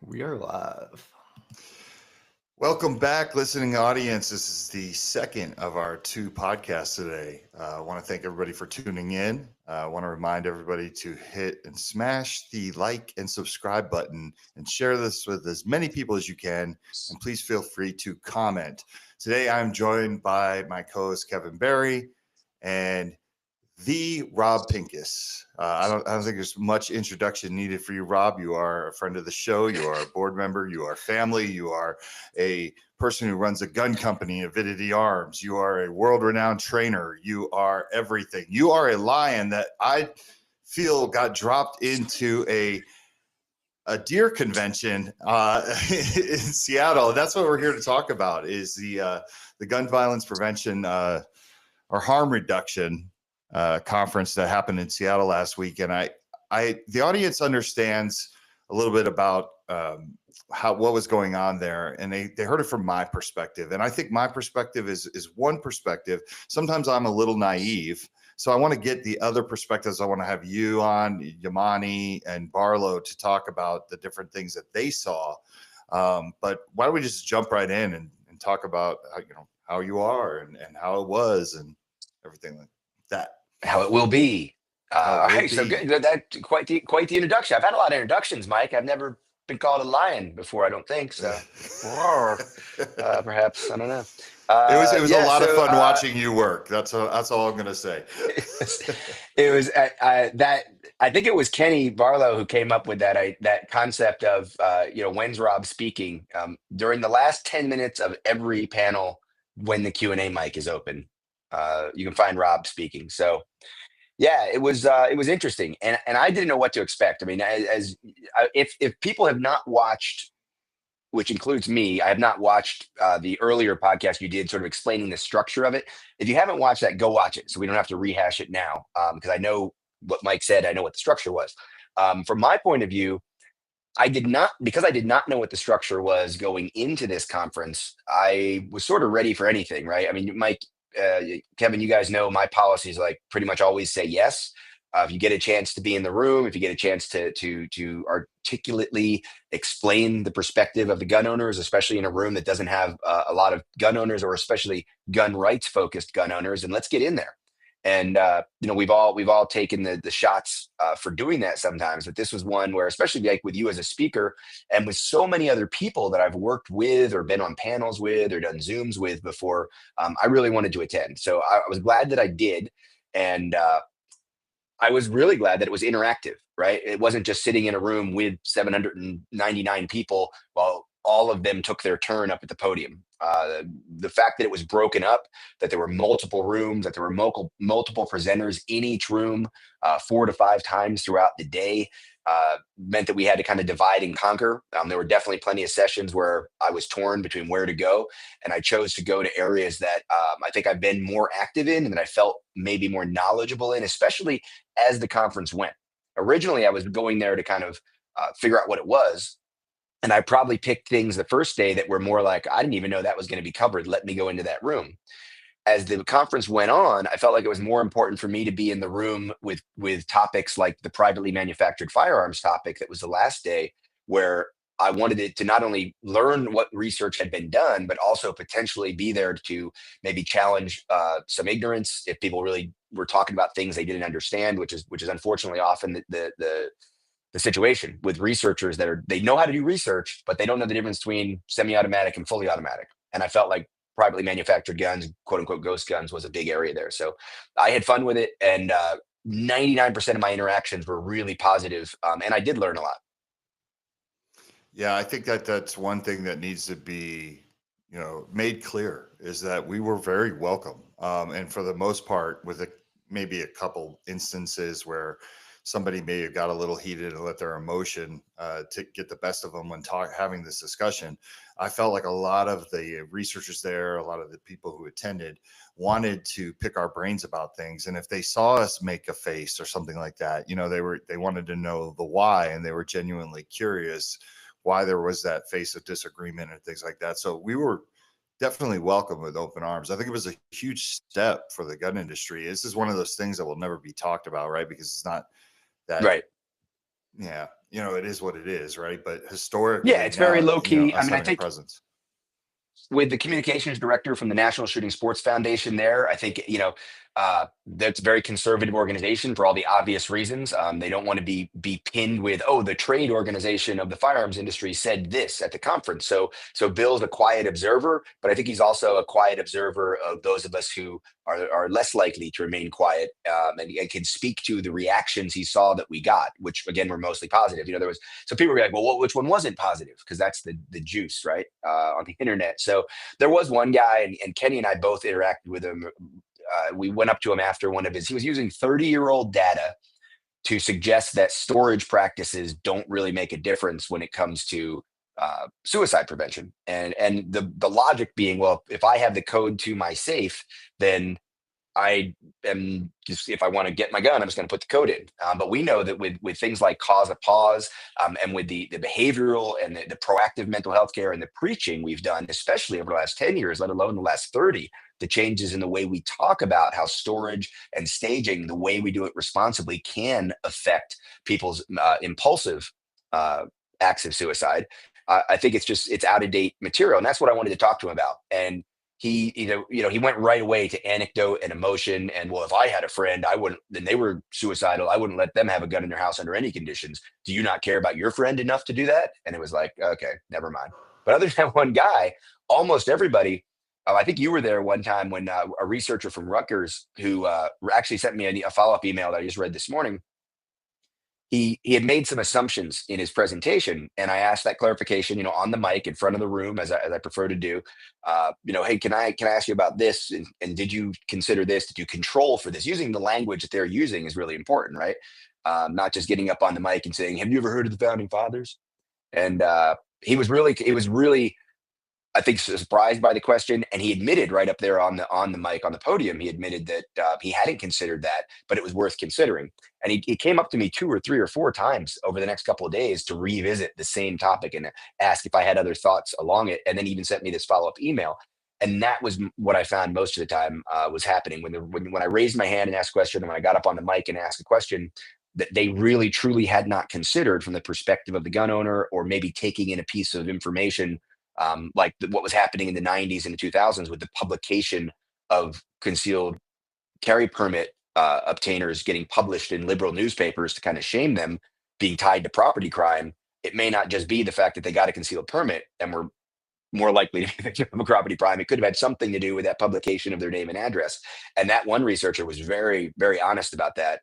We are live. Welcome back, listening audience. This is the second of our two podcasts today. I want to thank everybody for tuning in. I want to remind everybody to hit and smash the like and subscribe button and share this with as many people as you can. And please feel free to comment. Today, I'm joined by my co-host, Kevin Barry, and the Rob Pincus. I don't think there's much introduction needed for you, Rob. You are a friend of the show. You are a board member. You are family. You are a person who runs a gun company, Avidity Arms. You are a world-renowned trainer. You are everything. You are a lion that I feel got dropped into a deer convention in Seattle. That's what we're here to talk about: is the gun violence prevention or harm reduction conference that happened in Seattle last week. And the audience understands a little bit about what was going on there, and they heard it from my perspective. And I think my perspective is one perspective. Sometimes I'm a little naive, so I want to get the other perspectives. I want to have you on, Yamani and Barlow, to talk about the different things that they saw. But why don't we just jump right in and talk about how you are and how it was and everything like that. How it will be. All right, so good. That quite the introduction. I've had a lot of introductions, Mike. I've never been called a lion before. I don't think so. Perhaps, I don't know. It was a lot of fun watching you work. That's all I'm going to say. It was that. I think it was Kenny Barlow who came up with that concept of when's Rob speaking during the last 10 minutes of every panel when the Q&A mic is open. You can find Rob speaking. So yeah, it was interesting, and I didn't know what to expect. I mean, if people have not watched, which includes me, I have not watched the earlier podcast you did, sort of explaining the structure of it. If you haven't watched that, go watch it, so we don't have to rehash it now, because I know what Mike said. I know what the structure was. From my point of view, because I did not know what the structure was going into this conference. I was sort of ready for anything, right? I mean, Mike, Kevin, you guys know my policy is like pretty much always say yes. If you get a chance to be in the room, if you get a chance to articulately explain the perspective of the gun owners, especially in a room that doesn't have a lot of gun owners, or especially gun rights focused gun owners, and let's get in there. And we've all taken the shots for doing that sometimes, but this was one where, especially like with you as a speaker and with so many other people that I've worked with or been on panels with or done Zooms with before, I really wanted to attend. So I was glad that I did, and I was really glad that it was interactive. Right, it wasn't just sitting in a room with 799 people while all of them took their turn up at the podium. The fact that it was broken up, that there were multiple rooms, that there were multiple presenters in each room 4 to 5 times throughout the day, meant that we had to kind of divide and conquer. There were definitely plenty of sessions where I was torn between where to go, and I chose to go to areas that I think I've been more active in and that I felt maybe more knowledgeable in, especially as the conference went. Originally, I was going there to kind of figure out what it was. And I probably picked things the first day that were more like, I didn't even know that was going to be covered. Let me go into that room. As the conference went on, I felt like it was more important for me to be in the room with topics like the privately manufactured firearms topic that was the last day, where I wanted it to not only learn what research had been done, but also potentially be there to maybe challenge some ignorance if people really were talking about things they didn't understand, which is unfortunately often the situation with researchers they know how to do research, but they don't know the difference between semi-automatic and fully automatic. And I felt like privately manufactured guns, quote unquote, ghost guns, was a big area there. So I had fun with it, and 99% of my interactions were really positive, and I did learn a lot. Yeah, I think that's one thing that needs to be, made clear, is that we were very welcome. And for the most part, with maybe a couple instances where somebody may have got a little heated and let their emotion to get the best of them when having this discussion, I felt like a lot of the researchers there, a lot of the people who attended, wanted to pick our brains about things. And if they saw us make a face or something like that, they wanted to know the why, and they were genuinely curious why there was that face of disagreement and things like that. So we were definitely welcome with open arms. I think it was a huge step for the gun industry. This is one of those things that will never be talked about, right? Because it's not that, right. Yeah. it is what it is, right? But Yeah, historically it's very now, low key. I us mean, I having a think presence. with the communications director from the National Shooting Sports Foundation there, I think, that's a very conservative organization for all the obvious reasons. They don't want to be pinned with, oh, the trade organization of the firearms industry said this at the conference. So Bill's a quiet observer, but I think he's also a quiet observer of those of us who are less likely to remain quiet, and can speak to the reactions he saw that we got, which again were mostly positive. There was, so people were like, well, which one wasn't positive? Because that's the juice, right, on the internet. So there was one guy, and Kenny and I both interacted with him. We went up to him after one of his. He was using 30-year-old data to suggest that storage practices don't really make a difference when it comes to suicide prevention, and the logic being, well, if I have the code to my safe, then I am just, if I want to get my gun, I'm just going to put the code in. But we know that with things like cause a pause, and with the behavioral and the proactive mental health care and the preaching we've done, especially over the last 10 years, let alone the last 30, the changes in the way we talk about how storage and staging, the way we do it responsibly, can affect people's impulsive acts of suicide. I think it's out of date material, and that's what I wanted to talk to him about. And he he went right away to anecdote and emotion, and, well, if I had a friend, I wouldn't, then they were suicidal, I wouldn't let them have a gun in their house under any conditions. Do you not care about your friend enough to do that? And it was like, okay, never mind. But other than that one guy, almost everybody. I think you were there one time when a researcher from Rutgers, who actually sent me a follow-up email that I just read this morning. He had made some assumptions in his presentation, and I asked that clarification, on the mic in front of the room, as I prefer to do. Hey, can I ask you about this? And did you consider this? Did you control for this? Using the language that they're using is really important, right? Not just getting up on the mic and saying, "Have you ever heard of the founding fathers?" And it was really, I think, surprised by the question, and he admitted right up there on the mic on the podium. He admitted that he hadn't considered that, but it was worth considering. And he came up to me 2 or 3 or 4 times over the next couple of days to revisit the same topic and ask if I had other thoughts along it, and then even sent me this follow up email. And that was what I found most of the time was happening when I raised my hand and asked a question, and when I got up on the mic and asked a question that they really truly had not considered from the perspective of the gun owner, or maybe taking in a piece of information, like what was happening in the 90s and the 2000s with the publication of concealed carry permit obtainers getting published in liberal newspapers to kind of shame them, being tied to property crime. It may not just be the fact that they got a concealed permit and were more likely to be victim of a property crime. It could have had something to do with that publication of their name and address. And that one researcher was very, very honest about that.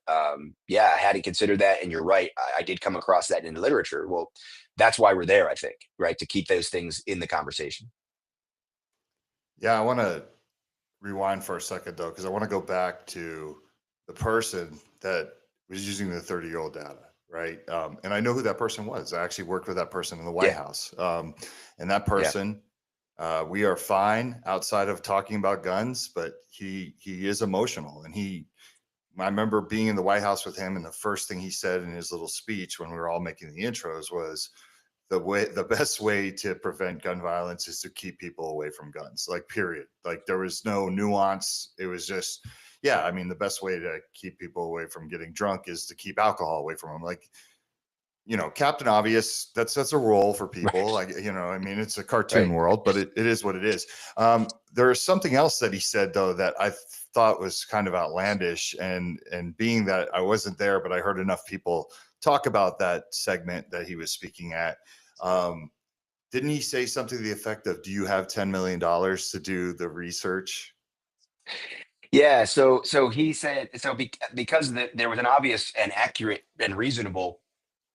Yeah, I hadn't considered that. And you're right. I did come across that in the literature. Well, that's why we're there, I think, right? To keep those things in the conversation. Yeah, I want to rewind for a second though, because I want to go back to the person that was using the 30-year-old data, right? And I know who that person was. I actually worked with that person in the White Yeah. House. And that Yeah. person, we are fine outside of talking about guns, but he is emotional. And I remember being in the White House with him, and the first thing he said in his little speech when we were all making the intros was, the best way to prevent gun violence is to keep people away from guns, like, period. Like, there was no nuance. It was just, yeah, I mean, the best way to keep people away from getting drunk is to keep alcohol away from them. Like, Captain Obvious, that's a role for people. Right. Like, I mean, it's a cartoon Right. world, but it is what it is. There's something else that he said though that I thought was kind of outlandish, and being that I wasn't there, but I heard enough people talk about that segment that he was speaking at. Didn't he say something to the effect of, "Do you have $10 million to do the research?" Yeah. So he said, because there was an obvious and accurate and reasonable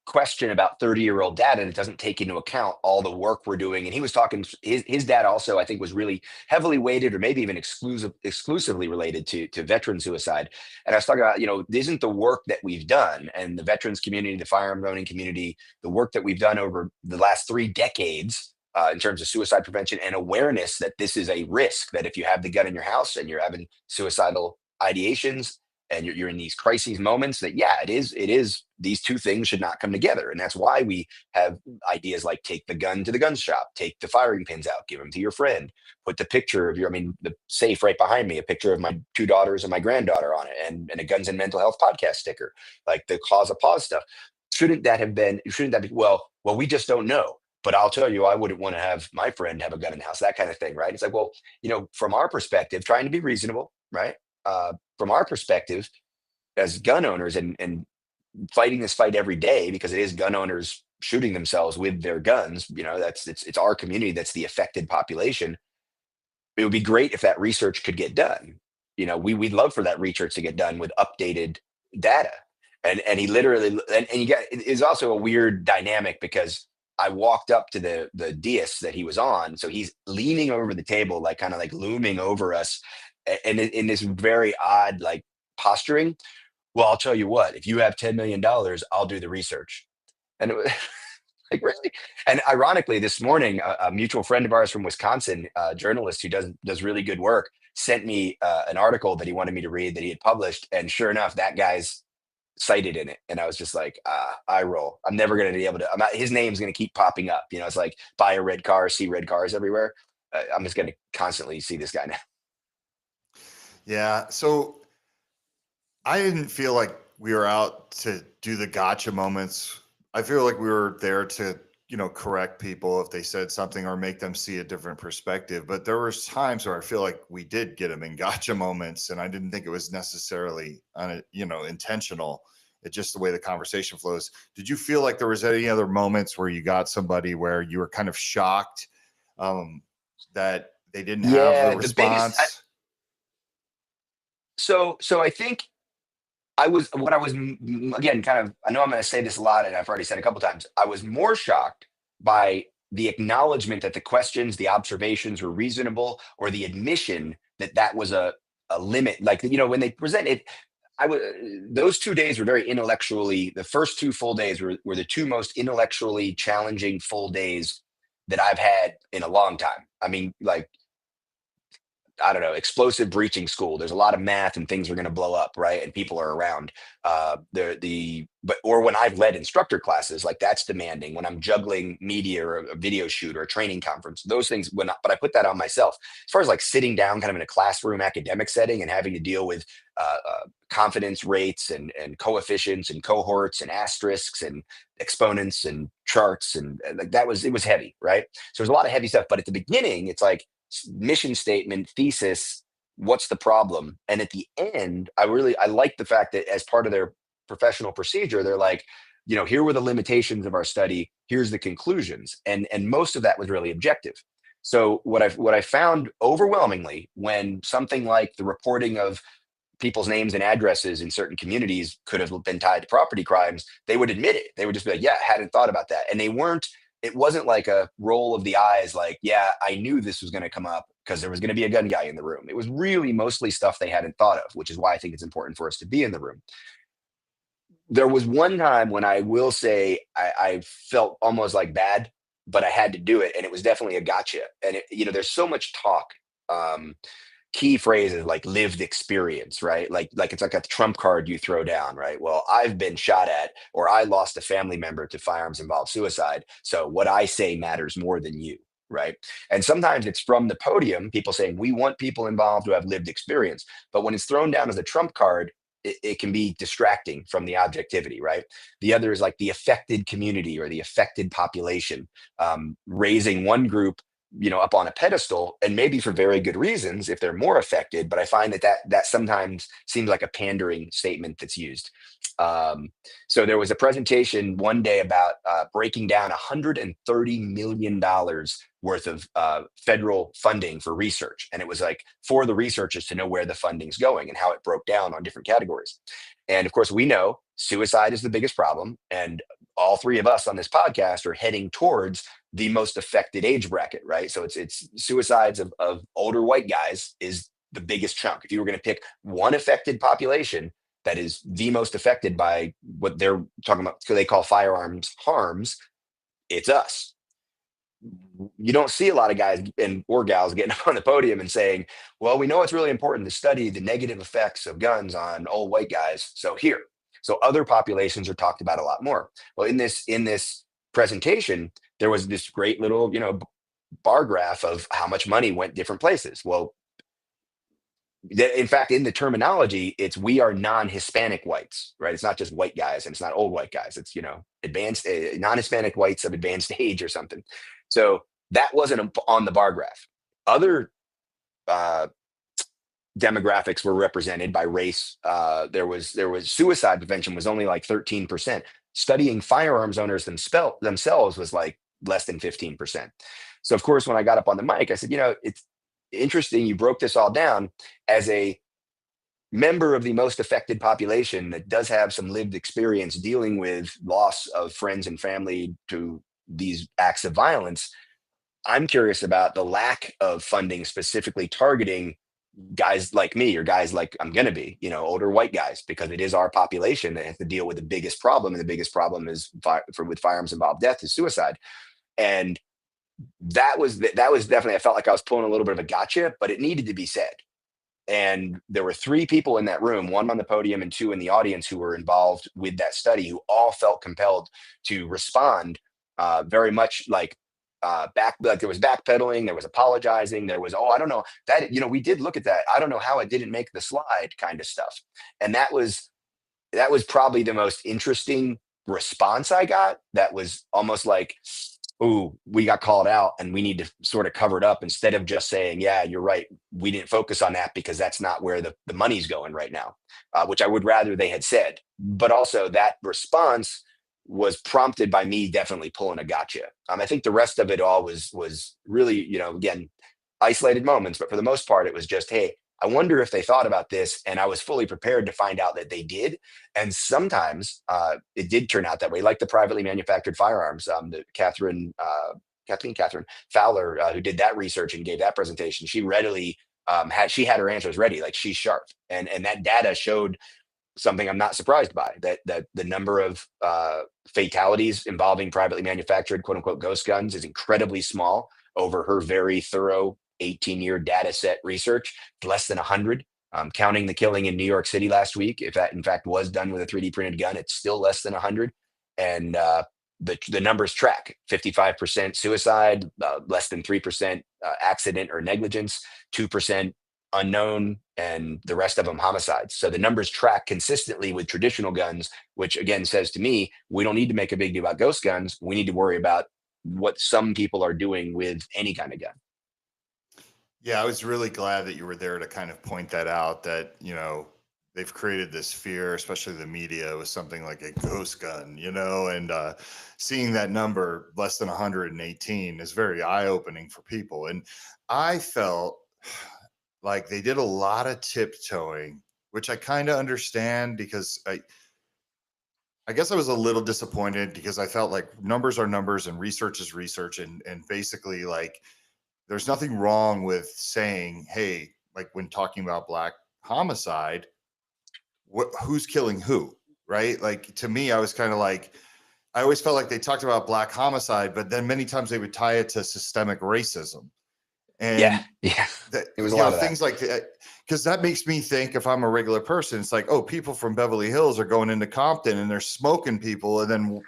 question about 30-year-old data that doesn't take into account all the work we're doing. And he was talking, his data also, I think, was really heavily weighted, or maybe even exclusively related to veteran suicide. And I was talking about, isn't the work that we've done, and the veterans community, the firearm owning community, the work that we've done over the last 3 decades, in terms of suicide prevention and awareness that this is a risk, that if you have the gun in your house and you're having suicidal ideations, and you're in these crises moments, that, yeah, it is these two things should not come together. And that's why we have ideas like take the gun to the gun shop, take the firing pins out, give them to your friend, put the picture of the safe right behind me, a picture of my 2 daughters and my granddaughter on it, and a Guns and Mental Health podcast sticker, like the cause of pause stuff. shouldn't that be, well, we just don't know. But I'll tell you, I wouldn't want to have my friend have a gun in the house, that kind of thing, right? It's like, well, from our perspective, trying to be reasonable, right? From our perspective as gun owners and fighting this fight every day, because it is gun owners shooting themselves with their guns, it's our community that's the affected population. It would be great if that research could get done. We'd love for that research to get done with updated data. And he literally, and you got, it is also a weird dynamic, because I walked up to the dais that he was on, so he's leaning over the table, like kind of like looming over us, and in this very odd like posturing. Well, I'll tell you what, if you have $10 million, I'll do the research. And it was like, really? And ironically, this morning, a mutual friend of ours from Wisconsin, a journalist who does really good work, sent me an article that he wanted me to read that he had published. And sure enough, that guy's cited in it. And I was just like, I roll. I'm never going to be able to, his name's going to keep popping up. It's like buy a red car, see red cars everywhere. I'm just going to constantly see this guy now. Yeah. So I didn't feel like we were out to do the gotcha moments. I feel like we were there to, correct people if they said something or make them see a different perspective. But there was times where I feel like we did get them in gotcha moments, and I didn't think it was necessarily, intentional. It's just the way the conversation flows. Did you feel like there was any other moments where you got somebody where you were kind of shocked that they didn't have the response? So I think I was again, kind of, I know I'm going to say this a lot, and I've already said a couple times, I was more shocked by the acknowledgement that the questions, the observations were reasonable, or the admission that that was a limit. Like, when they presented, those 2 days were very intellectually, the first 2 full days were the 2 most intellectually challenging full days that I've had in a long time. I mean, like, I don't know, explosive breaching school. There's a lot of math and things are going to blow up, right? And people are around. Or when I've led instructor classes, like that's demanding. When I'm juggling media or a video shoot or a training conference, those things. But I put that on myself. As far as like sitting down, kind of in a classroom academic setting and having to deal with confidence rates and coefficients and cohorts and asterisks and exponents and charts and like it was heavy, right? So there's a lot of heavy stuff. But at the beginning, it's like mission statement, thesis, what's the problem? And at the end, I like the fact that as part of their professional procedure, they're like, here were the limitations of our study, here's the conclusions. And most of that was really objective. So what I found overwhelmingly, when something like the reporting of people's names and addresses in certain communities could have been tied to property crimes, they would admit it. They would just be like, yeah, hadn't thought about that. And it wasn't like a roll of the eyes, like, yeah, I knew this was going to come up because there was going to be a gun guy in the room. It was really mostly stuff they hadn't thought of, which is why I think it's important for us to be in the room. There was one time when I will say I felt almost like bad, but I had to do it. And it was definitely a gotcha. And there's so much talk. Key phrases like lived experience, right? Like it's like a trump card you throw down, right? Well, I've been shot at, or I lost a family member to firearms involved suicide. So what I say matters more than you, right? And sometimes it's from the podium, people saying, we want people involved who have lived experience. But when it's thrown down as a trump card, it can be distracting from the objectivity, right? The other is like the affected community or the affected population, raising one group up on a pedestal, and maybe for very good reasons if they're more affected. But I find that sometimes seems like a pandering statement that's used. So there was a presentation one day about breaking down $130 million worth of federal funding for research. And it was like for the researchers to know where the funding's going and how it broke down on different categories. And of course, we know suicide is the biggest problem. And all 3 of us on this podcast are heading towards the most affected age bracket, right? So it's suicides of older white guys is the biggest chunk. If you were going to pick one affected population that is the most affected by what they're talking about, they call firearms harms, it's us. You don't see a lot of guys or gals getting up on the podium and saying, well, we know it's really important to study the negative effects of guns on old white guys. So here. So other populations are talked about a lot more. Well, in this presentation, there was this great little, bar graph of how much money went different places. Well, In fact, in the terminology, it's we are non-Hispanic whites, right? It's not just white guys, and it's not old white guys. It's advanced non-Hispanic whites of advanced age or something. So that wasn't on the bar graph. Other uh, demographics were represented by race. There was suicide prevention was only like 13%. Studying firearms owners themselves was like less than 15%. So of course, when I got up on the mic, I said, it's interesting you broke this all down as a member of the most affected population that does have some lived experience dealing with loss of friends and family to these acts of violence. I'm curious about the lack of funding specifically targeting guys like me or guys like I'm going to be, older white guys, because it is our population that has to deal with the biggest problem. And the biggest problem is with firearms involved death is suicide. And that was definitely, I felt like I was pulling a little bit of a gotcha, but it needed to be said. And there were three people in that room, one on the podium and two in the audience, who were involved with that study, who all felt compelled to respond very much like there was backpedaling, there was apologizing, there was, I don't know that, we did look at that, I don't know how it didn't make the slide kind of stuff. And that was probably the most interesting response I got. That was almost like, ooh, we got called out and we need to sort of cover it up, instead of just saying, yeah, you're right, we didn't focus on that because that's not where the money's going right now, which I would rather they had said. But also that response was prompted by me definitely pulling a gotcha. I think the rest of it all was really, again, isolated moments, but for the most part, it was just, hey, I wonder if they thought about this. And I was fully prepared to find out that they did. And sometimes it did turn out that way, like the privately manufactured firearms. The Catherine Fowler, who did that research and gave that presentation, she readily had her answers ready. Like, she's sharp. And that data showed something I'm not surprised by, that the number of fatalities involving privately manufactured quote unquote ghost guns is incredibly small over her very thorough 18-year data set research, less than 100. Counting the killing in New York City last week, if that in fact was done with a 3D printed gun, it's still less than 100. And the numbers track: 55% suicide, less than 3% accident or negligence, 2% unknown, and the rest of them homicides. So the numbers track consistently with traditional guns, which again says to me, we don't need to make a big deal about ghost guns. We need to worry about what some people are doing with any kind of gun. Yeah, I was really glad that you were there to kind of point that out, that, they've created this fear, especially the media, with something like a ghost gun, and seeing that number less than 118 is very eye-opening for people. And I felt like they did a lot of tiptoeing, which I kind of understand, because I guess I was a little disappointed, because I felt like numbers are numbers and research is research. And basically, like, there's nothing wrong with saying, hey, like when talking about Black homicide, who's killing who, right? Like, to me, I was kind of like, I always felt like they talked about Black homicide, but then many times they would tie it to systemic racism. Yeah, And yeah, that, it was a lot of things that. like that, because that makes me think, if I'm a regular person, it's like, oh, people from Beverly Hills are going into Compton and they're smoking people and then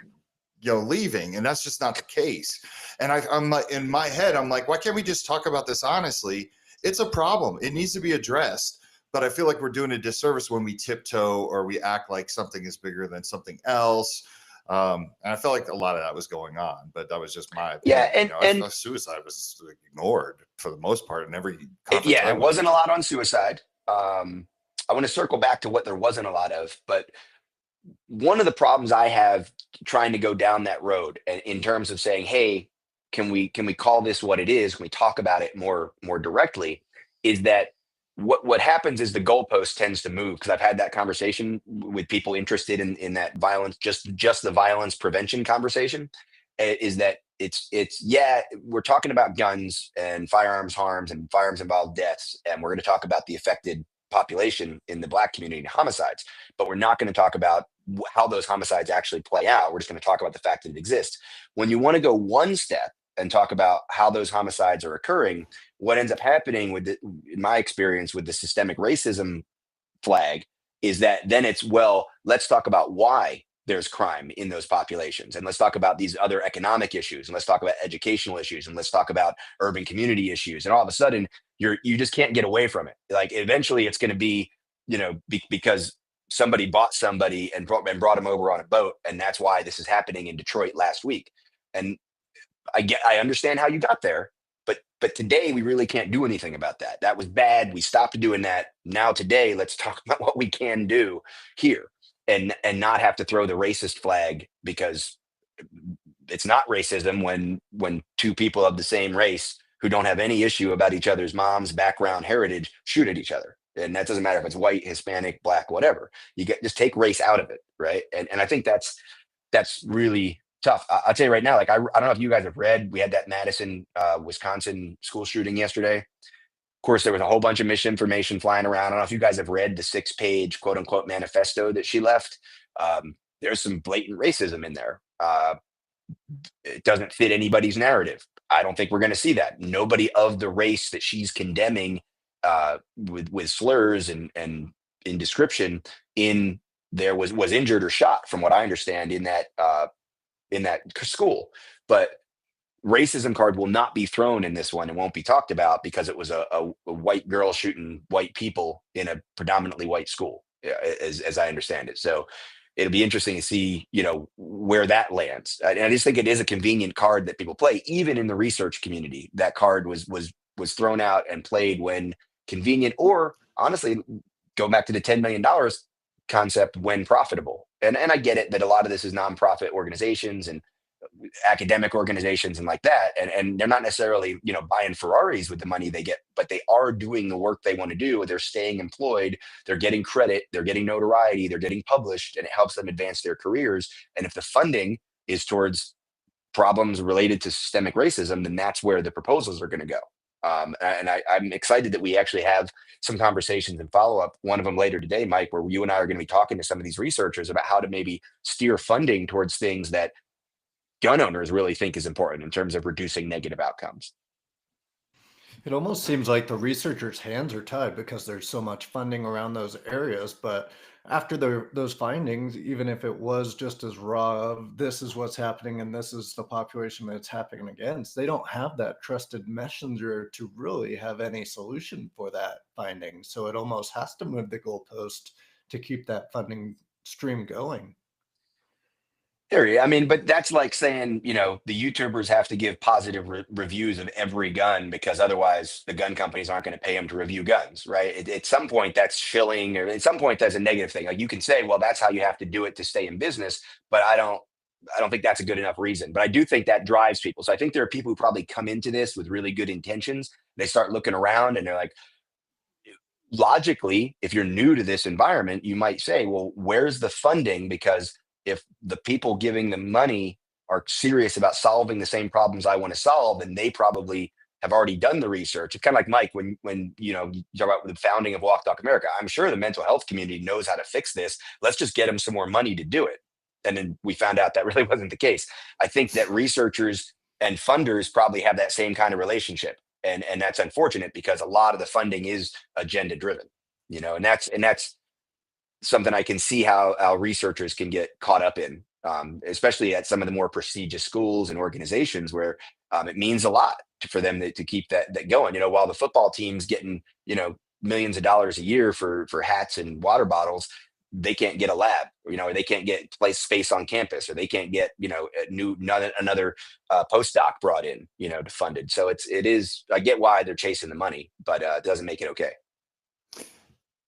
leaving, and that's just not the case. And I'm like, in my head, I'm like, why can't we just talk about this honestly? It's a problem, it needs to be addressed. But I feel like we're doing a disservice when we tiptoe or we act like something is bigger than something else. And I felt like a lot of that was going on, but that was just my Yeah, opinion. and I thought suicide was ignored for the most part in every conference yeah, I there went wasn't a to. lot on suicide. I want to circle back to what there wasn't a lot of, but one of the problems I have trying to go down that road, in terms of saying, hey, can we call this what it is? Can we talk about it more directly? Is that what happens is the goalpost tends to move, because I've had that conversation with people interested in that violence, just the violence prevention conversation. Is that it's yeah, we're talking about guns and firearms harms and firearms involved deaths, and we're going to talk about the affected population in the Black community and homicides, but we're not going to talk about how those homicides actually play out. We're just going to talk about the fact that it exists. When you want to go one step and talk about how those homicides are occurring, what ends up happening in my experience with the systemic racism flag, is that then it's, well, let's talk about why there's crime in those populations. And let's talk about these other economic issues, and let's talk about educational issues, and let's talk about urban community issues. And all of a sudden, you just can't get away from it. Like eventually, it's going to be, because somebody bought somebody and brought them over on a boat, and that's why this is happening in Detroit last week. And I understand how you got there, but today we really can't do anything about that. That was bad. We stopped doing that. Now today, let's talk about what we can do here, and not have to throw the racist flag, because it's not racism when two people of the same race who don't have any issue about each other's mom's background, heritage, shoot at each other. And that doesn't matter if it's white, Hispanic, black, whatever. Just take race out of it, right? And I think that's really tough. I'll tell you right now, like I don't know if you guys have read, we had that Madison, Wisconsin school shooting yesterday. Of course, there was a whole bunch of misinformation flying around. I don't know if you guys have read the 6-page quote unquote manifesto that she left. There's some blatant racism in there. It doesn't fit anybody's narrative. I don't think we're going to see that. Nobody of the race that she's condemning with slurs and in description in there was injured or shot, from what I understand, in that school. But racism card will not be thrown in this one and won't be talked about, because it was a white girl shooting white people in a predominantly white school, as I understand it. So it'll be interesting to see, where that lands. And I just think it is a convenient card that people play, even in the research community. That card was thrown out and played when convenient, or honestly, go back to the $10 million concept, when profitable. And I get it that a lot of this is nonprofit organizations and academic organizations and like that, and they're not necessarily buying Ferraris with the money they get, but they are doing the work they want to do. They're staying employed, they're getting credit, they're getting notoriety, they're getting published, and it helps them advance their careers. And if the funding is towards problems related to systemic racism, then that's where the proposals are going to go. And I'm excited that we actually have some conversations and follow up. One of them later today, Mike, where you and I are going to be talking to some of these researchers about how to maybe steer funding towards things that gun owners really think is important in terms of reducing negative outcomes. It almost seems like the researchers' hands are tied because there's so much funding around those areas. But after those findings, even if it was just as raw of this is what's happening and this is the population that it's happening against, they don't have that trusted messenger to really have any solution for that finding. So it almost has to move the goalpost to keep that funding stream going. I mean, but that's like saying, the YouTubers have to give positive reviews of every gun, because otherwise the gun companies aren't going to pay them to review guns, right? At some point that's shilling, or at some point that's a negative thing. Like you can say, well, that's how you have to do it to stay in business, but I don't think that's a good enough reason. But I do think that drives people. So I think there are people who probably come into this with really good intentions. They start looking around and they're like, logically, if you're new to this environment, you might say, well, where's the funding? Because if the people giving the money are serious about solving the same problems I want to solve, then they probably have already done the research. It's kind of like Mike, when you talk about the founding of Walk Talk America. I'm sure the mental health community knows how to fix this. Let's just get them some more money to do it. And then we found out that really wasn't the case. I think that researchers and funders probably have that same kind of relationship. And that's unfortunate, because a lot of the funding is agenda driven, and that's something I can see how researchers can get caught up in, especially at some of the more prestigious schools and organizations where it means a lot for them to keep that going. While the football team's getting millions of dollars a year for hats and water bottles, they can't get a lab, or they can't get space on campus, or they can't get another postdoc brought in, to fund it. So it is. I get why they're chasing the money, but it doesn't make it okay.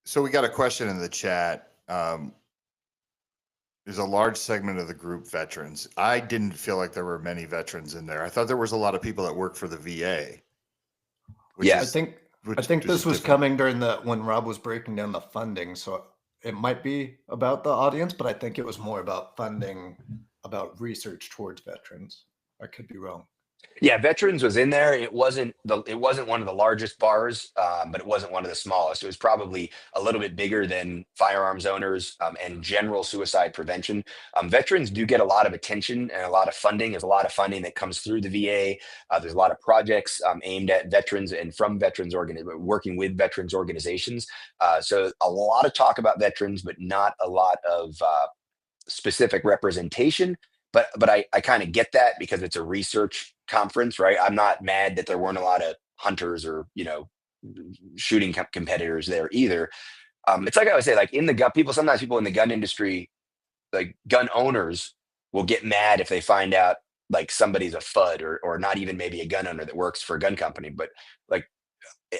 So we got a question in the chat. There's a large segment of the group veterans. I didn't feel like there were many veterans in there. I thought there was a lot of people that work for the VA. Yeah, I think this was coming during when Rob was breaking down the funding. So it might be about the audience, but I think it was more about funding, about research towards veterans. I could be wrong. Yeah, veterans was in there. It wasn't one of the largest bars, but it wasn't one of the smallest. It was probably a little bit bigger than firearms owners and general suicide prevention. Veterans do get a lot of attention and a lot of funding. There's a lot of funding that comes through the VA. There's a lot of projects aimed at veterans and from veterans working with veterans organizations. So a lot of talk about veterans, but not a lot of specific representation, but I kind of get that because it's a research conference, right? I'm not mad that there weren't a lot of hunters or shooting competitors there either. It's like I would say, like in the gun, sometimes people in the gun industry, like gun owners, will get mad if they find out like somebody's a FUD or not even maybe a gun owner that works for a gun company, but like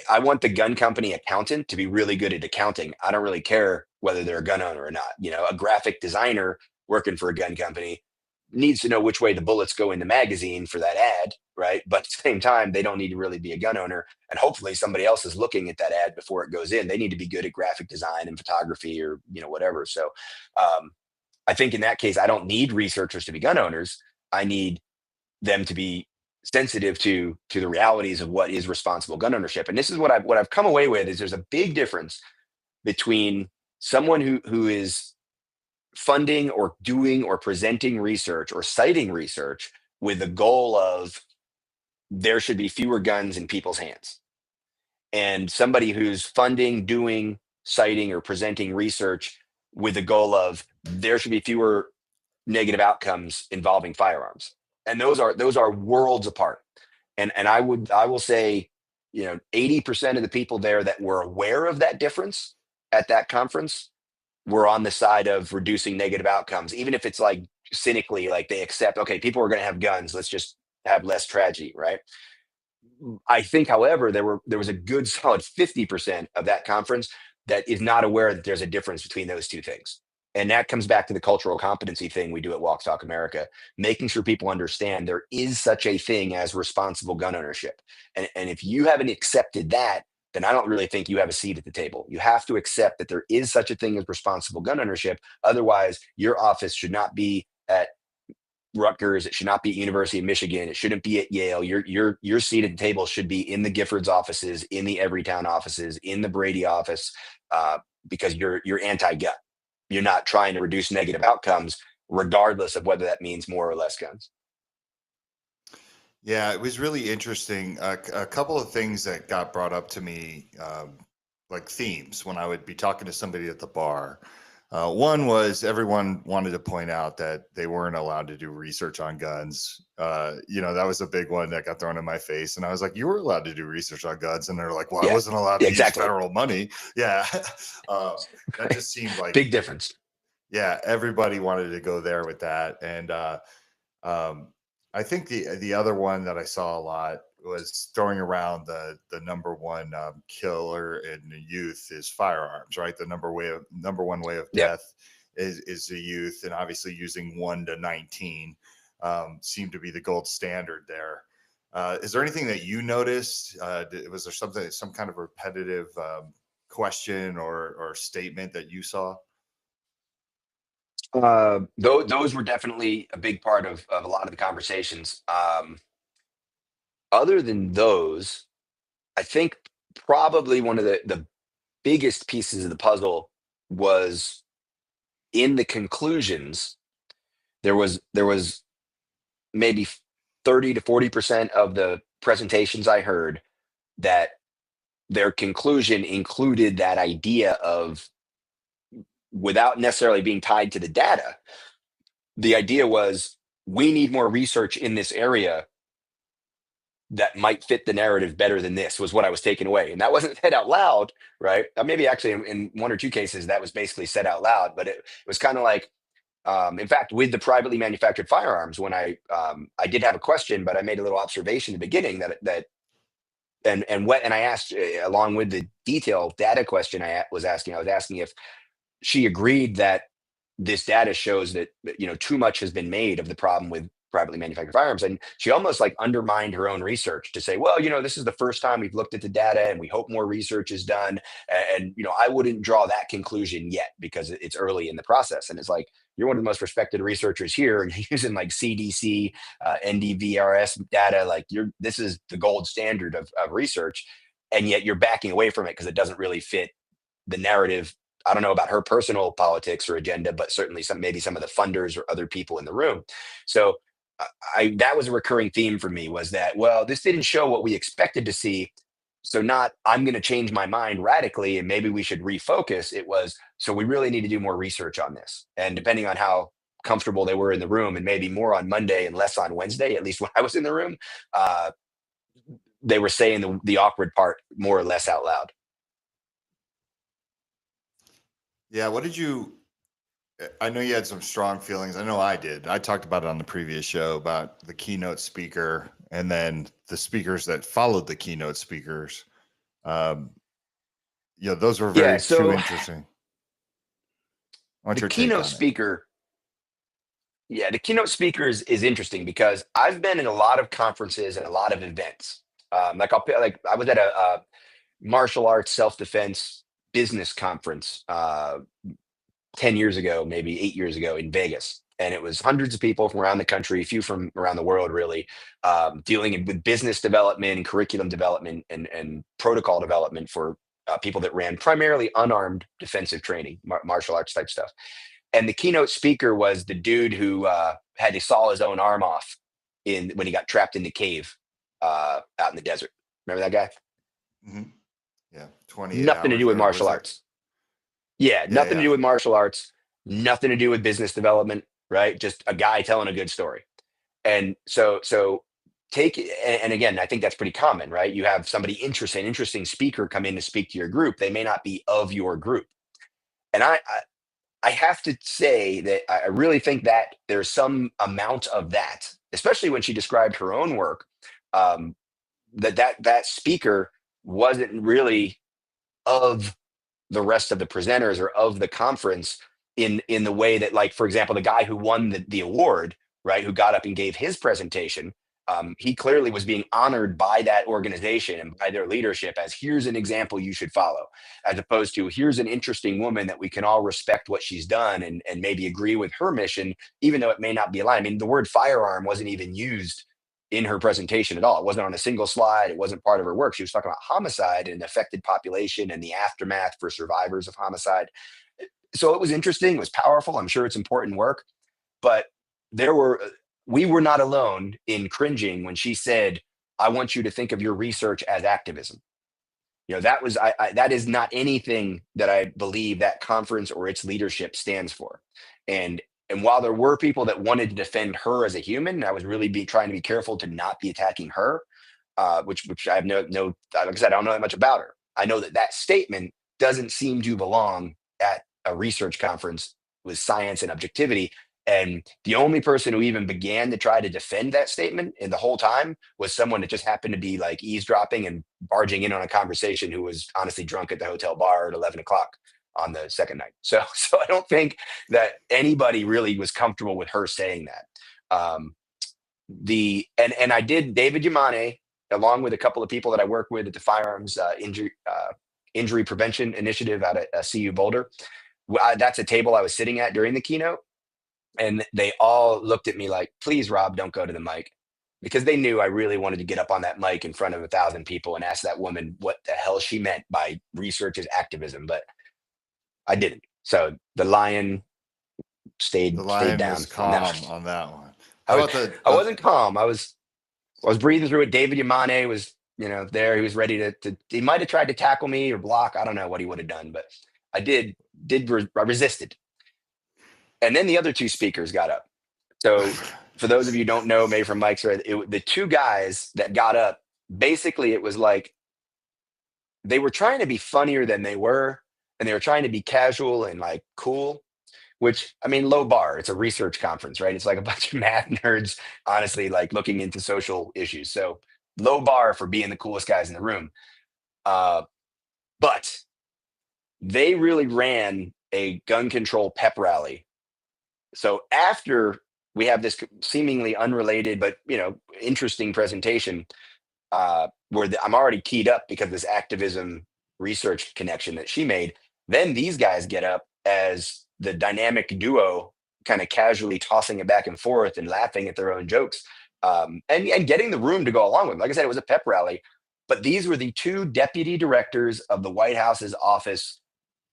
I want the gun company accountant to be really good at accounting. I don't really care whether they're a gun owner or not. A graphic designer working for a gun company needs to know which way the bullets go in the magazine for that ad, right? But at the same time, they don't need to really be a gun owner. And hopefully somebody else is looking at that ad before it goes in. They need to be good at graphic design and photography or, whatever. So I think in that case, I don't need researchers to be gun owners. I need them to be sensitive to the realities of what is responsible gun ownership. And this is what I've come away with is there's a big difference between someone who is funding or doing or presenting research or citing research with the goal of there should be fewer guns in people's hands, and somebody who's funding, doing, citing, or presenting research with the goal of there should be fewer negative outcomes involving firearms. And those are worlds apart. And I will say, 80% of the people there that were aware of that difference at that conference were on the side of reducing negative outcomes, even if it's like cynically, like they accept, okay, people are going to have guns, let's just have less tragedy, right? I think, however, there was a good solid 50% of that conference that is not aware that there's a difference between those two things. And that comes back to the cultural competency thing we do at Walk Talk America, making sure people understand there is such a thing as responsible gun ownership. And if you haven't accepted that, then I don't really think you have a seat at the table. You have to accept that there is such a thing as responsible gun ownership. Otherwise, your office should not be at Rutgers. It should not be at University of Michigan. It shouldn't be at Yale. Your seat at the table should be in the Giffords offices, in the Everytown offices, in the Brady office, because you're anti-gun. You're not trying to reduce negative outcomes, regardless of whether that means more or less guns. Yeah, it was really interesting. A couple of things that got brought up to me, like themes, when I would be talking to somebody at the bar. One was everyone wanted to point out that they weren't allowed to do research on guns. That was a big one that got thrown in my face. And I was like, you were allowed to do research on guns. And they're like, well, I wasn't allowed to use federal money. Yeah. That just seemed like big difference. Yeah. Everybody wanted to go there with that. And I think the other one that I saw a lot was throwing around the number one killer in youth is firearms, right? The number one way of death is the youth, and obviously using 1 to 19 seemed to be the gold standard there. Is there anything that you noticed? Was there some kind of repetitive question or statement that you saw? Those were definitely a big part of a lot of the conversations. Other than those, I think probably one of the biggest pieces of the puzzle was in the conclusions. There was maybe 30 to 40% of the presentations I heard that their conclusion included that idea of, without necessarily being tied to the data, the idea was we need more research in this area that might fit the narrative better than this, was what I was taking away. And that wasn't said out loud, right? Maybe actually in one or two cases that was basically said out loud, but it was kind of like, in fact, with the privately manufactured firearms, when I did have a question, but I made a little observation in the beginning and I asked, along with the detailed data question I was asking if she agreed that this data shows that too much has been made of the problem with privately manufactured firearms, and she almost like undermined her own research to say, well, this is the first time we've looked at the data and we hope more research is done, and I wouldn't draw that conclusion yet because it's early in the process. And it's like, you're one of the most respected researchers here and you're using like CDC NDVRS data, like this is the gold standard of research, and yet you're backing away from it because it doesn't really fit the narrative. I don't know about her personal politics or agenda, but certainly maybe some of the funders or other people in the room. So that was a recurring theme for me, was that, well, this didn't show what we expected to see. So not, I'm going to change my mind radically and maybe we should refocus. It was, so we really need to do more research on this. And depending on how comfortable they were in the room, and maybe more on Monday and less on Wednesday, at least when I was in the room, they were saying the awkward part more or less out loud. Yeah. What did you, I know you had some strong feelings. I know I did. I talked about it on the previous show about the keynote speaker and then the speakers that followed the keynote speakers. Those were very too interesting. What's your take on it? The keynote speaker is interesting because I've been in a lot of conferences and a lot of events. I was at a martial arts self-defense business conference 10 years ago, maybe 8 years ago in Vegas. And it was hundreds of people from around the country, a few from around the world, really, dealing with business development and curriculum development and protocol development for people that ran primarily unarmed defensive training, martial arts type stuff. And the keynote speaker was the dude who had to saw his own arm off when he got trapped in the cave out in the desert. Remember that guy? Mm-hmm. Yeah, 28 Nothing to do with martial arts. Yeah, nothing to do with martial arts, nothing to do with business development, right? Just a guy telling a good story. And so take it, and again, I think that's pretty common, right? You have somebody interesting speaker come in to speak to your group. They may not be of your group. And I have to say that I really think that there's some amount of that, especially when she described her own work, that speaker wasn't really of the rest of the presenters or of the conference in the way that, like, for example, the guy who won the award, right, who got up and gave his presentation, he clearly was being honored by that organization and by their leadership as, here's an example you should follow, as opposed to, here's an interesting woman that we can all respect what she's done and maybe agree with her mission, even though it may not be aligned. I mean, the word firearm wasn't even used in her presentation at all. It wasn't on a single slide. It wasn't part of her work. She was talking about homicide and affected population and the aftermath for survivors of homicide. So it was interesting. It was powerful. I'm sure it's important work, but we were not alone in cringing when she said, I want you to think of your research as activism. That is not anything that I believe that conference or its leadership stands for. And while there were people that wanted to defend her as a human, I was really trying to be careful to not be attacking her, which I have no, like I said, I don't know that much about her. I know that statement doesn't seem to belong at a research conference with science and objectivity. And the only person who even began to try to defend that statement in the whole time was someone that just happened to be like eavesdropping and barging in on a conversation, who was honestly drunk at the hotel bar at 11 o'clock on the second night. So I don't think that anybody really was comfortable with her saying that. And I did David Yamane, along with a couple of people that I work with at the Firearms Injury Prevention Initiative out at CU Boulder. That's a table I was sitting at during the keynote. And they all looked at me like, please, Rob, don't go to the mic, because they knew I really wanted to get up on that mic in front of 1,000 people and ask that woman what the hell she meant by research is activism. But I didn't. So the lion stayed down. Was calm on that one. I wasn't calm. I was breathing through it. David Yamane was, there. He was ready to he might have tried to tackle me or block. I don't know what he would have done, but I resisted. And then the other two speakers got up. So for those of you who don't know, maybe from Mike's, the two guys that got up, basically it was like they were trying to be funnier than they were, and they were trying to be casual and like cool, which, I mean, low bar. It's a research conference, right? It's like a bunch of math nerds, honestly, like looking into social issues. So low bar for being the coolest guys in the room. But they really ran a gun control pep rally. So after we have this seemingly unrelated but interesting presentation, where I'm already keyed up because of this activism research connection that she made, then these guys get up as the dynamic duo, kind of casually tossing it back and forth and laughing at their own jokes, and getting the room to go along with them. Like I said, it was a pep rally, but these were the two deputy directors of the White House's office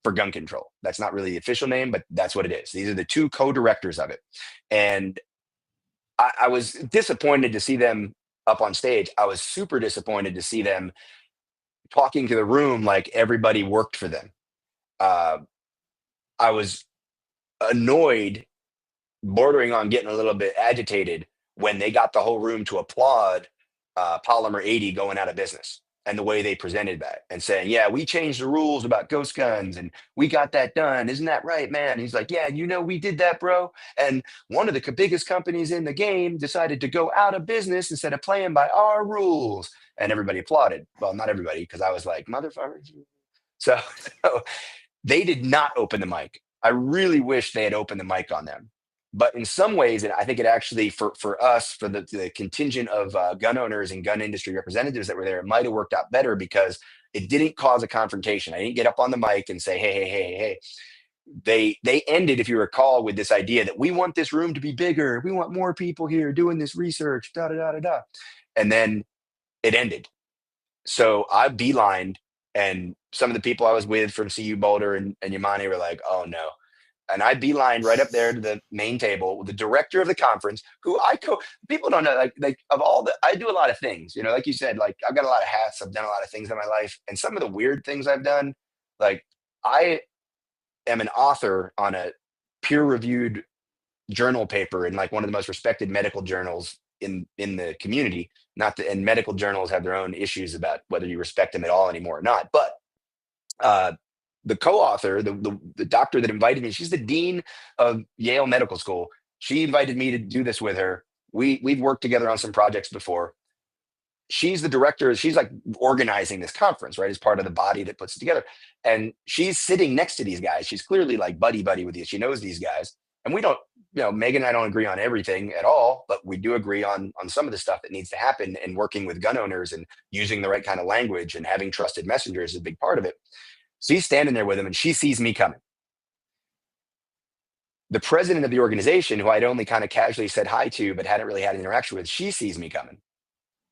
for gun control. That's not really the official name, but that's what it is. These are the two co-directors of it. And I was disappointed to see them up on stage. I was super disappointed to see them talking to the room like everybody worked for them. I was annoyed, bordering on getting a little bit agitated when they got the whole room to applaud Polymer 80 going out of business and the way they presented that and saying, yeah, we changed the rules about ghost guns and we got that done. Isn't that right, man? And he's like, yeah, we did that, bro. And one of the biggest companies in the game decided to go out of business instead of playing by our rules. And everybody applauded. Well, not everybody, because I was like, motherfuckers. So they did not open the mic. I really wish they had opened the mic on them. But in some ways, and I think it actually, for us, for the contingent of gun owners and gun industry representatives that were there, it might have worked out better because it didn't cause a confrontation. I didn't get up on the mic and say, hey. They ended, if you recall, with this idea that we want this room to be bigger. We want more people here doing this research, da. And then it ended. So I beelined, and some of the people I was with from CU Boulder and Yamani were like, oh no. And I beelined right up there to the main table with the director of the conference, who people don't know, like of all I do a lot of things, like you said, like I've got a lot of hats. I've done a lot of things in my life. And some of the weird things I've done, like I am an author on a peer reviewed journal paper in like one of the most respected medical journals in the community. And medical journals have their own issues about whether you respect them at all anymore or not. But the co-author, the doctor that invited me, she's the dean of Yale Medical School. She invited me to do this with her. We've worked together on some projects before. She's the director. She's like organizing this conference, right? As part of the body that puts it together. And she's sitting next to these guys. She's clearly like buddy with you. She knows these guys. And we don't, Megan and I don't agree on everything at all, but we do agree on some of the stuff that needs to happen, and working with gun owners and using the right kind of language and having trusted messengers is a big part of it. So he's standing there with him, and she sees me coming. The president of the organization, who I'd only kind of casually said hi to, but hadn't really had an interaction with, she sees me coming.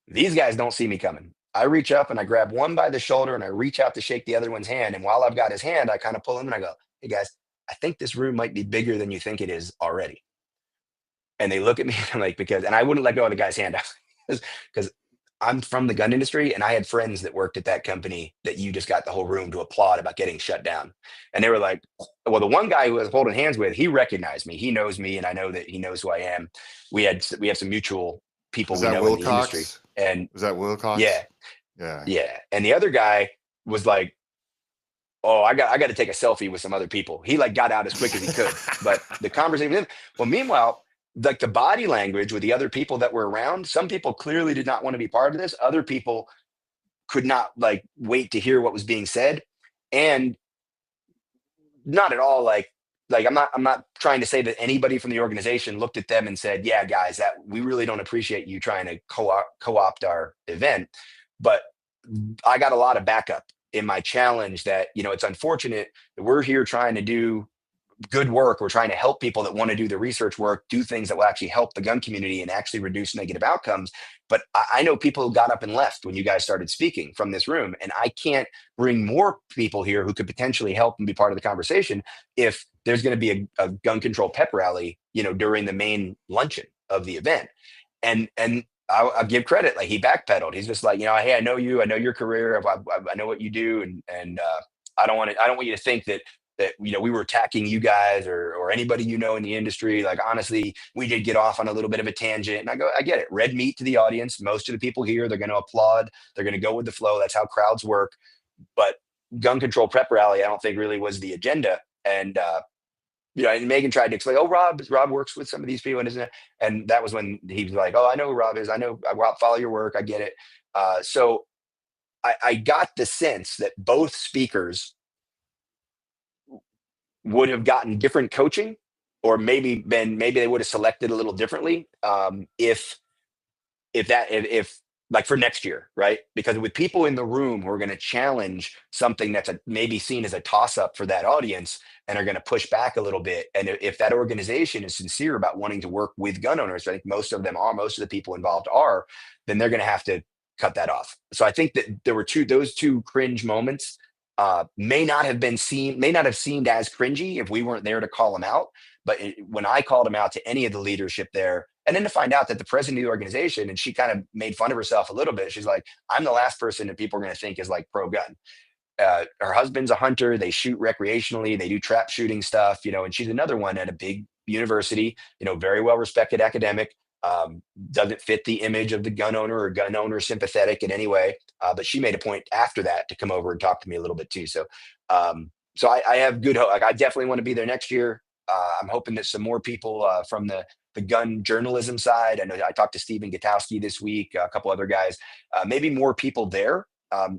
These guys don't see me coming. I reach up and I grab one by the shoulder and I reach out to shake the other one's hand. And while I've got his hand, I kind of pull him and I go, hey guys, I think this room might be bigger than you think it is already. And they look at me and I'm like, and I wouldn't let go of the guy's hand because I'm from the gun industry, and I had friends that worked at that company that you just got the whole room to applaud about getting shut down. And they were like, well, the one guy who I was holding hands with, he recognized me. He knows me, and I know that he knows who I am. We have some mutual people we know in the industry. And was that Wilcox? Yeah. And the other guy was like, oh, I got to take a selfie with some other people. He like got out as quick as he could. But the conversation with him, well, meanwhile, like the body language with the other people that were around, some people clearly did not want to be part of this. Other people could not like wait to hear what was being said. And not at all like I'm not trying to say that anybody from the organization looked at them and said, yeah, guys, that we really don't appreciate you trying to co-opt our event. But I got a lot of backup in my challenge that, it's unfortunate that we're here trying to do good work. We're trying to help people that want to do the research work, do things that will actually help the gun community and actually reduce negative outcomes. But I know people who got up and left when you guys started speaking from this room, and I can't bring more people here who could potentially help and be part of the conversation if there's going to be a gun control pep rally, during the main luncheon of the event. And I'll give credit, like he backpedaled. He's just like, hey, I know you, I know your career, I know what you do, and I don't want you to think that we were attacking you guys or anybody in the industry. Like, honestly, we did get off on a little bit of a tangent. And I go, I get it. Red meat to the audience. Most of the people here, they're going to applaud. They're going to go with the flow. That's how crowds work. But gun control prep rally, I don't think really was the agenda. And, and Megan tried to explain, oh, Rob works with some of these people. And that was when he was like, oh, I know who Rob is. I follow your work. I get it. So I got the sense that both speakers would have gotten different coaching, or maybe they would have selected a little differently if like for next year, right? Because with people in the room who are going to challenge something that's maybe seen as a toss-up for that audience and are going to push back a little bit, and if that organization is sincere about wanting to work with gun owners, I think most of the people involved are, then they're going to have to cut that off. So I think that there were those two cringe moments may not have seemed as cringy if we weren't there to call them out. But when I called them out to any of the leadership there, And then to find out that the president of the organization, and she kind of made fun of herself a little bit. She's like, I'm the last person that people are going to think is like pro-gun. Her husband's a hunter. They shoot recreationally. They do trap shooting stuff, and she's another one at a big university, very well respected academic. Doesn't fit the image of the gun owner or gun owner sympathetic in any way. But she made a point after that to come over and talk to me a little bit too. So I have good hope. Like, I definitely want to be there next year. I'm hoping that some more people from the gun journalism side. I know I talked to Stephen Gutowski this week, a couple other guys, maybe more people there.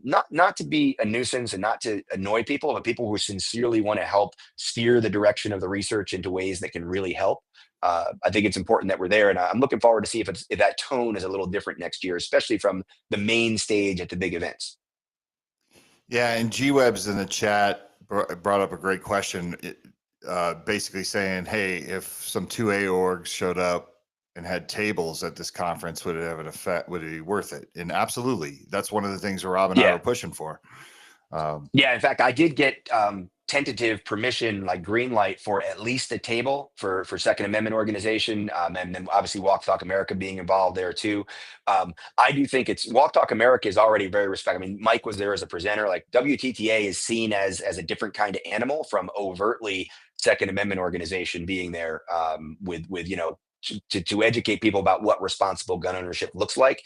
Not to be a nuisance and not to annoy people, but people who sincerely want to help steer the direction of the research into ways that can really help. I think it's important that we're there, and I'm looking forward to see if that tone is a little different next year, especially from the main stage at the big events. Yeah, and G-Webs in the chat brought up a great question, basically saying, hey, if some 2A orgs showed up and had tables at this conference, would it have an effect? Would it be worth it? And absolutely, that's one of the things Rob and I were pushing for. In fact, I did get tentative permission, like green light, for at least a table for Second Amendment organization, and then obviously Walk Talk America being involved there too. I do think Walk Talk America is already very respected. I mean, Mike was there as a presenter. Like, WTTA is seen as a different kind of animal from overtly Second Amendment organization being there, with to educate people about what responsible gun ownership looks like,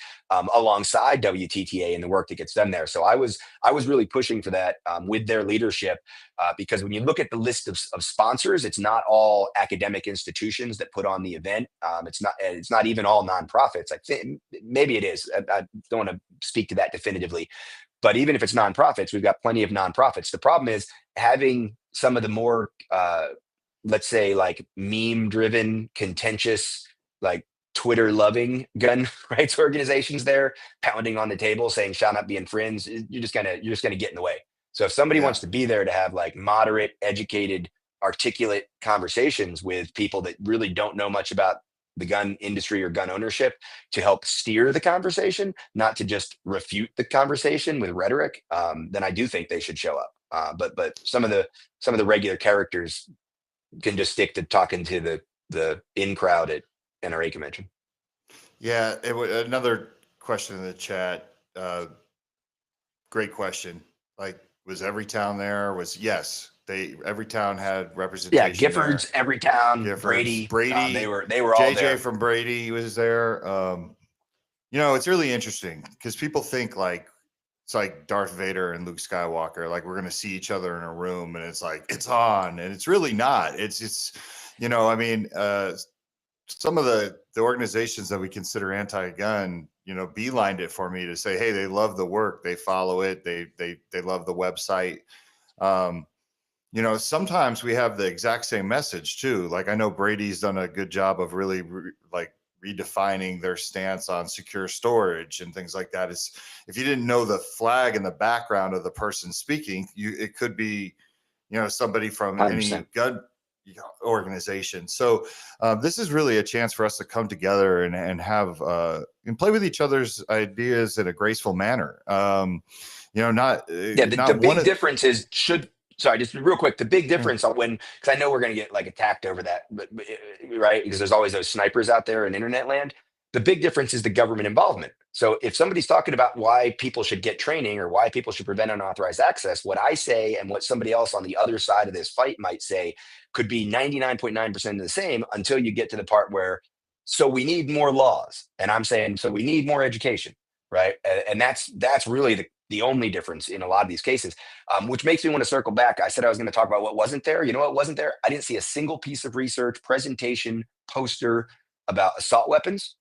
alongside WTTA and the work that gets done there. So I was really pushing for that with their leadership, because when you look at the list of sponsors, it's not all academic institutions that put on the event. It's not even all nonprofits. I think maybe it is. I don't want to speak to that definitively, but even if it's nonprofits, we've got plenty of nonprofits. The problem is having some of the more let's say, like, meme driven, contentious, like Twitter loving gun rights organizations there pounding on the table saying shall not be infringed. You're just gonna get in the way. So if somebody wants to be there to have like moderate, educated, articulate conversations with people that really don't know much about the gun industry or gun ownership, to help steer the conversation, not to just refute the conversation with rhetoric, then I do think they should show up. But some of the regular characters can just stick to talking to the in crowd at NRA convention. Yeah, another question in the chat. Great question. Like, was every town there? Yes, every town had representation. Yeah, Giffords, there. Every town. Giffords, Brady. They were all JJ there. from Brady was there. It's really interesting because people think like it's like Darth Vader and Luke Skywalker. Like, we're going to see each other in a room and it's like, it's on, and it's really not. It's some of the organizations that we consider anti-gun, beelined it for me to say, hey, they love the work. They follow it. They love the website. Sometimes we have the exact same message too. Like, I know Brady's done a good job of really redefining their stance on secure storage and things like that. Is if you didn't know the flag in the background of the person speaking, it could be, somebody from 100%. Any gun organization. So this is really a chance for us to come together and have and play with each other's ideas in a graceful manner. The big difference is sorry, just real quick. The big difference because I know we're going to get like attacked over that, but right, because there's always those snipers out there in internet land. The big difference is the government involvement. So if somebody's talking about why people should get training or why people should prevent unauthorized access, what I say and what somebody else on the other side of this fight might say could be 99.9% of the same, until you get to the part where, so we need more laws. And I'm saying, so we need more education, right? And that's really the only difference in a lot of these cases, which makes me want to circle back. I said I was going to talk about what wasn't there. You know what wasn't there? I didn't see a single piece of research, presentation, poster about assault weapons.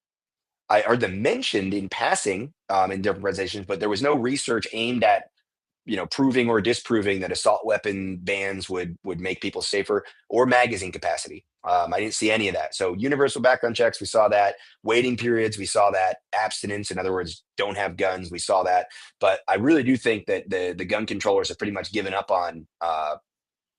I heard them mentioned in passing in different presentations, but there was no research aimed at proving or disproving that assault weapon bans would make people safer, or magazine capacity. I didn't see any of that. So universal background checks, we saw that. Waiting periods, we saw that. Abstinence, in other words, don't have guns, we saw that. But I really do think that the gun controllers have pretty much given up on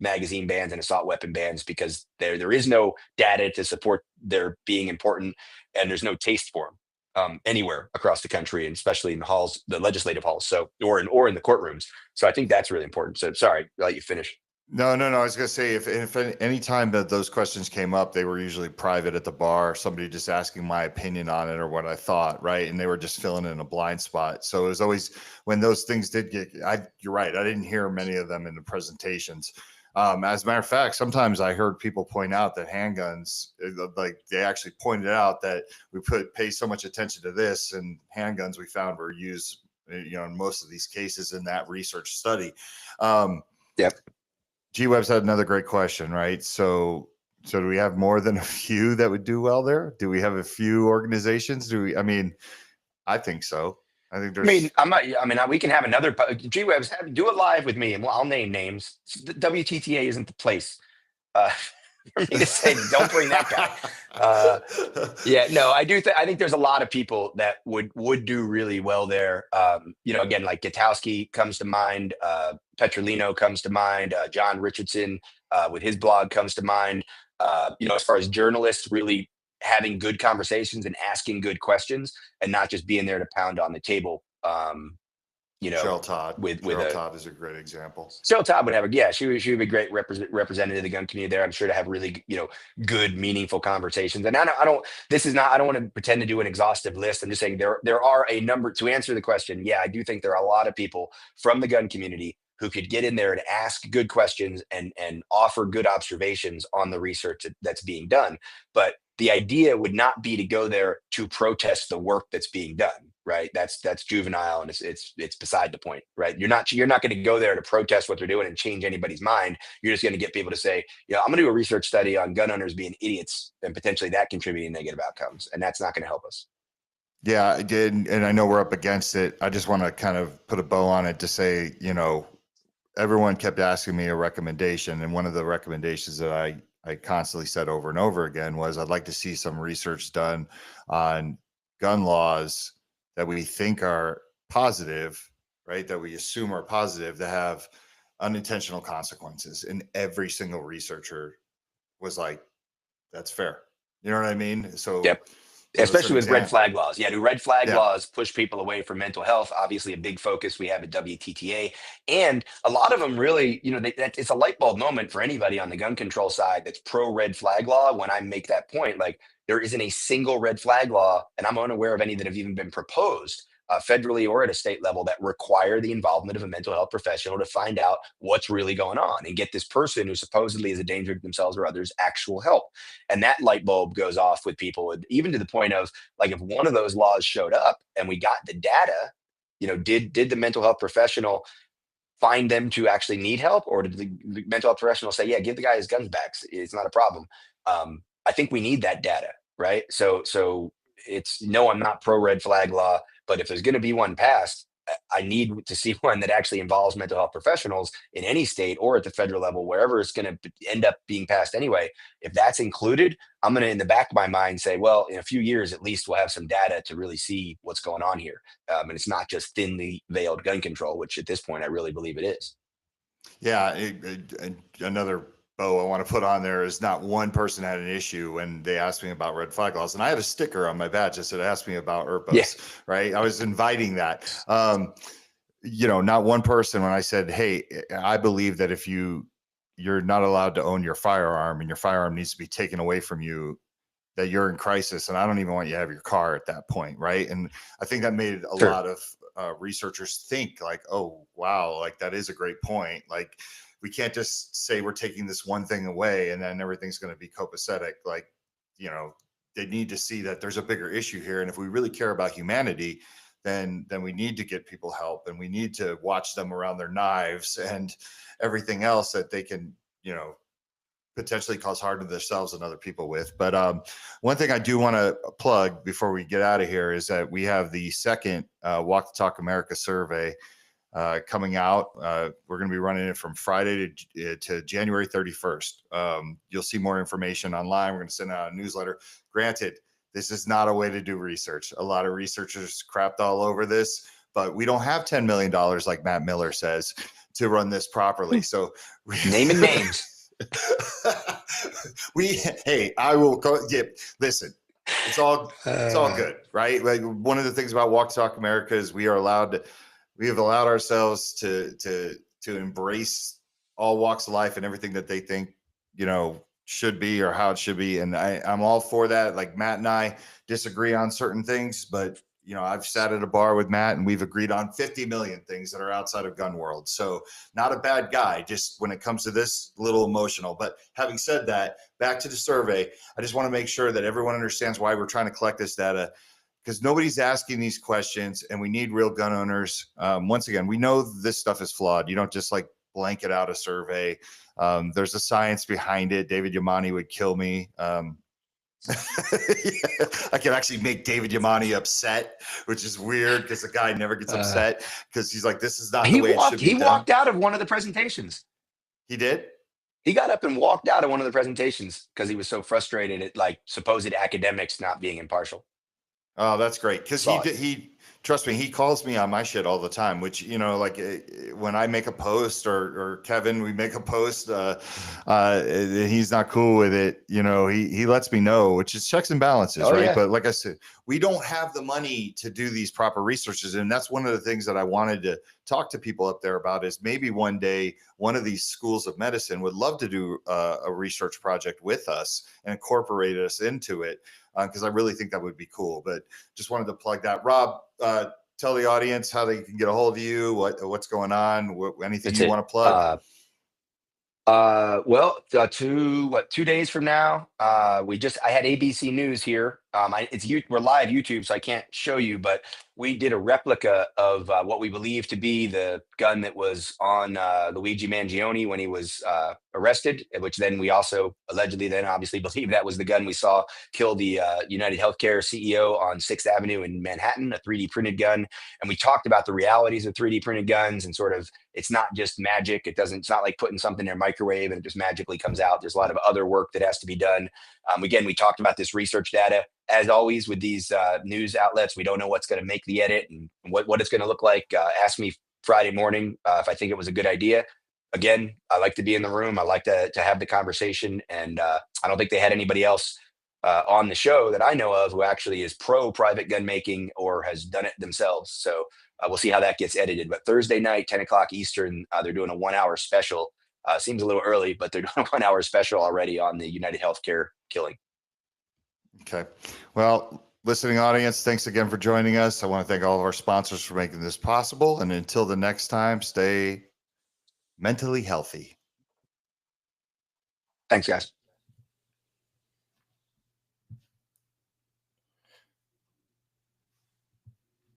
magazine bans and assault weapon bans, because there is no data to support their being important, and there's no taste for them anywhere across the country, and especially in the halls, the legislative halls, or in the courtrooms. So I think that's really important. So sorry, I'll let you finish. No. I was gonna say if any time that those questions came up, they were usually private at the bar. Somebody just asking my opinion on it or what I thought, right? And they were just filling in a blind spot. So it was always when those things did get. You're right. I didn't hear many of them in the presentations. As a matter of fact, sometimes I heard people point out that handguns, like they actually pointed out that we pay so much attention to this, and handguns we found were used, in most of these cases in that research study. Yep. G-Web's had another great question, right? So do we have more than a few that would do well there? Do we have a few organizations? I think so. I think I mean, there's, we can have another G-Webs do it live with me, and I'll name names. The WTTA isn't the place uh, for me to say, don't bring that guy. Yeah, no, I do. I think there's a lot of people that would do really well there. Again, like Gutowski comes to mind, Petrolino comes to mind, John Richardson with his blog comes to mind. As far as journalists really having good conversations and asking good questions, and not just being there to pound on the table. Cheryl Todd. with Cheryl Todd is a great example. Still, Todd would she would be a great representative of the gun community there. I'm sure to have really, good, meaningful conversations. And I don't want to pretend to do an exhaustive list. I'm just saying there are a number to answer the question. Yeah, I do think there are a lot of people from the gun community who could get in there and ask good questions and offer good observations on the research that's being done. But the idea would not be to go there to protest the work that's being done. Right. That's juvenile, and it's beside the point. Right. You're not going to go there to protest what they're doing and change anybody's mind. You're just going to get people to say, I'm going to do a research study on gun owners being idiots and potentially that contributing negative outcomes. And that's not going to help us. Yeah, and I know we're up against it. I just want to kind of put a bow on it to say, everyone kept asking me a recommendation. And one of the recommendations that I constantly said over and over again was I'd like to see some research done on gun laws that we think are positive, right? That we assume are positive, that have unintentional consequences. And every single researcher was like, that's fair. You know what I mean? So yep. Especially with red flag laws. Yeah, do red flag laws push people away from mental health? Obviously, a big focus we have at WTTA. And a lot of them really, it's a light bulb moment for anybody on the gun control side that's pro red flag law. When I make that point, like there isn't a single red flag law, and I'm unaware of any that have even been proposed federally or at a state level that require the involvement of a mental health professional to find out what's really going on and get this person who supposedly is a danger to themselves or others actual help. And that light bulb goes off with people, even to the point of like, if one of those laws showed up and we got the data, did the mental health professional find them to actually need help, or did the mental health professional say, yeah, give the guy his guns back, it's not a problem? I think we need that data, right? So I'm not pro red flag law, but if there's going to be one passed, I need to see one that actually involves mental health professionals in any state or at the federal level, wherever it's going to end up being passed anyway. If that's included, I'm going to, in the back of my mind, say, well, in a few years, at least we'll have some data to really see what's going on here. And it's not just thinly veiled gun control, which at this point, I really believe it is. Yeah. Another bow I want to put on there is not one person had an issue when they asked me about red flag laws. And I had a sticker on my badge that said, ask me about ERPAs, right? I was inviting that. Not one person when I said, hey, I believe that if you're not allowed to own your firearm and your firearm needs to be taken away from you, that you're in crisis. And I don't even want you to have your car at that point, right? And I think that made a lot of researchers think like, oh, wow, like that is a great point. Like, we can't just say we're taking this one thing away and then everything's going to be copacetic. Like, they need to see that there's a bigger issue here. And if we really care about humanity, then we need to get people help, and we need to watch them around their knives and everything else that they can, potentially cause harm to themselves and other people with. But one thing I do want to plug before we get out of here is that we have the second Walk the Talk America survey coming out. We're going to be running it from Friday to January 31st. You'll see more information online. We're going to send out a newsletter. Granted, this is not a way to do research. A lot of researchers crapped all over this, but we don't have $10 million like Matt Miller says to run this properly. So naming names. I will go. Yeah, listen, it's all good, right? Like, one of the things about Walk Talk America is we have allowed ourselves to embrace all walks of life and everything that they think, should be or how it should be. And I'm all for that. Like Matt and I disagree on certain things, but I've sat at a bar with Matt and we've agreed on 50 million things that are outside of gun world. So not a bad guy, just when it comes to this, a little emotional. But having said that, back to the survey, I just want to make sure that everyone understands why we're trying to collect this data, because nobody's asking these questions and we need real gun owners. Once again, we know this stuff is flawed. You don't just like blanket out a survey. There's a science behind it. David Yamani would kill me. I can actually make David Yamani upset, which is weird because the guy never gets upset because he's like, this is not the way it should be done. He walked out of one of the presentations. He did? He got up and walked out of one of the presentations because he was so frustrated at like supposed academics not being impartial. Oh, that's great. Because he trust me, he calls me on my shit all the time, which, like when I make a post or Kevin, we make a post, he's not cool with it. He lets me know, which is checks and balances, right? Yeah. But like I said, we don't have the money to do these proper researches. And that's one of the things that I wanted to talk to people up there about is maybe one day, one of these schools of medicine would love to do a research project with us and incorporate us into it. Because I really think that would be cool. But just wanted to plug that. Rob, tell the audience how they can get a hold of you, what's going on, anything you want to plug. 2 days from now, I had ABC News here. We're live YouTube, so I can't show you, but we did a replica of what we believe to be the gun that was on Luigi Mangione when he was arrested, which then we also allegedly then obviously believe that was the gun we saw kill the United Healthcare CEO on 6th Avenue in Manhattan, a 3D printed gun. And we talked about the realities of 3D printed guns and sort of, it's not just magic. It's not like putting something in a microwave and it just magically comes out. There's a lot of other work that has to be done. Again, we talked about this research data. As always with these news outlets, we don't know what's going to make the edit and what it's going to look like. Ask me Friday morning if I think it was a good idea. Again, I like to be in the room. I like to have the conversation. And I don't think they had anybody else on the show that I know of who actually is pro private gun making or has done it themselves. So we'll see how that gets edited. But Thursday night, 10 o'clock Eastern, they're doing a 1 hour special. Seems a little early, but they're doing a 1 hour special already on the United Healthcare killing. Okay. Well, listening audience, thanks again for joining us. I want to thank all of our sponsors for making this possible. And until the next time, stay mentally healthy. Thanks, guys.